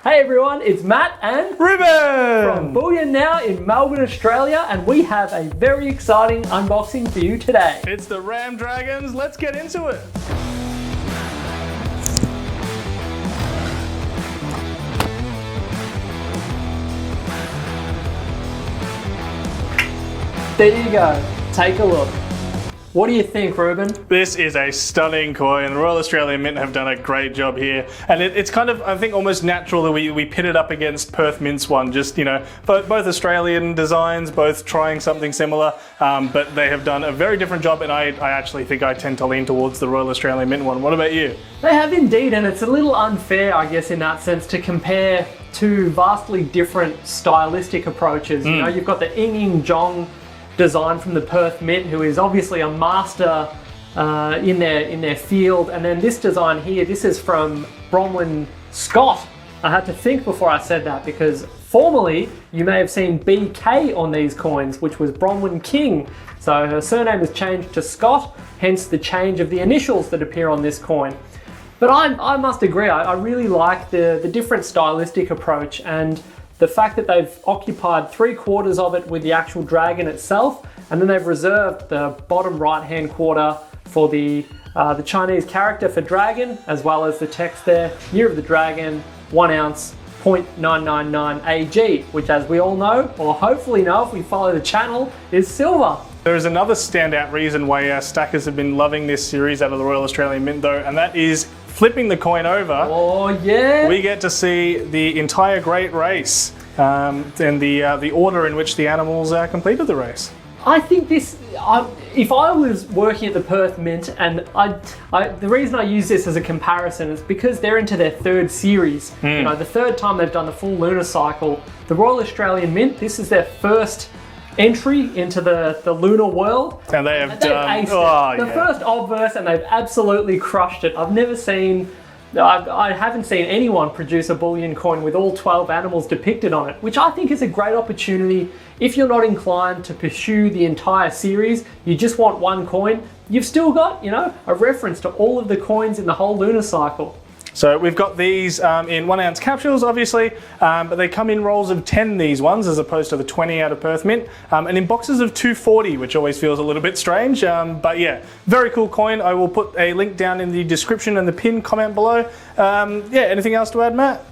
Hey everyone, it's Matt and Ruben from Bullion Now in Melbourne, Australia, and we have a very exciting unboxing for you today. It's the Ram Dragons. Let's get into it. There you go. Take a look. What do you think, Ruben? This is a stunning coin. The Royal Australian Mint have done a great job here. And it's kind of, I think, almost natural that we pit it up against Perth Mint's one. Just, you know, both Australian designs, both trying something similar, but they have done a very different job. And I actually think I tend to lean towards the Royal Australian Mint one. What about you? They have indeed, and it's a little unfair, I guess, in that sense, to compare two vastly different stylistic approaches. You know, you've got the Ying Jong design from the Perth Mint, who is obviously a master in their field, and then this design here, this is from Bronwyn Scott. I had to think before I said that, because formerly you may have seen BK on these coins, which was Bronwyn King. So her surname has changed to Scott, hence the change of the initials that appear on this coin. But I must agree, I really like the different stylistic approach, and the fact that they've occupied 3/4 of it with the actual dragon itself, and then they've reserved the bottom right-hand quarter for the Chinese character for dragon, as well as the text there, Year of the Dragon, 1 ounce, 0.999 AG, which, as we all know, or hopefully know if we follow the channel, is silver. There is another standout reason why stackers have been loving this series out of the Royal Australian Mint, though, and that is flipping the coin over. Oh yeah! We get to see the entire Great Race and the order in which the animals completed the race. I think this, if I was working at the Perth Mint, and the reason I use this as a comparison is because they're into their third series. You know, the third time they've done the full lunar cycle. The Royal Australian Mint, this is their first entry into the lunar world. And they have done the first obverse, and they've absolutely crushed it. I haven't seen anyone produce a bullion coin with all 12 animals depicted on it, which I think is a great opportunity. If you're not inclined to pursue the entire series, you just want one coin, you've still got, you know, a reference to all of the coins in the whole lunar cycle. So we've got these in 1 ounce capsules, obviously, but they come in rolls of 10, these ones, as opposed to the 20 out of Perth Mint, and in boxes of 240, which always feels a little bit strange, but yeah, very cool coin. I will put a link down in the description and the pinned comment below. Yeah, anything else to add, Matt?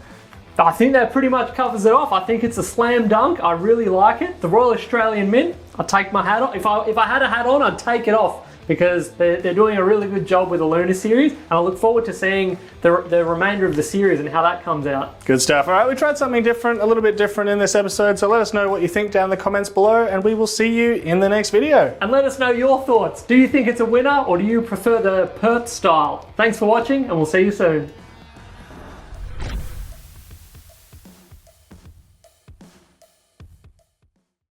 I think that pretty much covers it off. I think it's a slam dunk. I really like it. The Royal Australian Mint, I take my hat off. If I had a hat on, I'd take it off, because they're doing a really good job with the Lunar series, and I look forward to seeing the remainder of the series and how that comes out. Good stuff. All right, we tried something different, a little bit different in this episode, so let us know what you think down in the comments below, and we will see you in the next video. And let us know your thoughts. Do you think it's a winner, or do you prefer the Perth style? Thanks for watching, and we'll see you soon.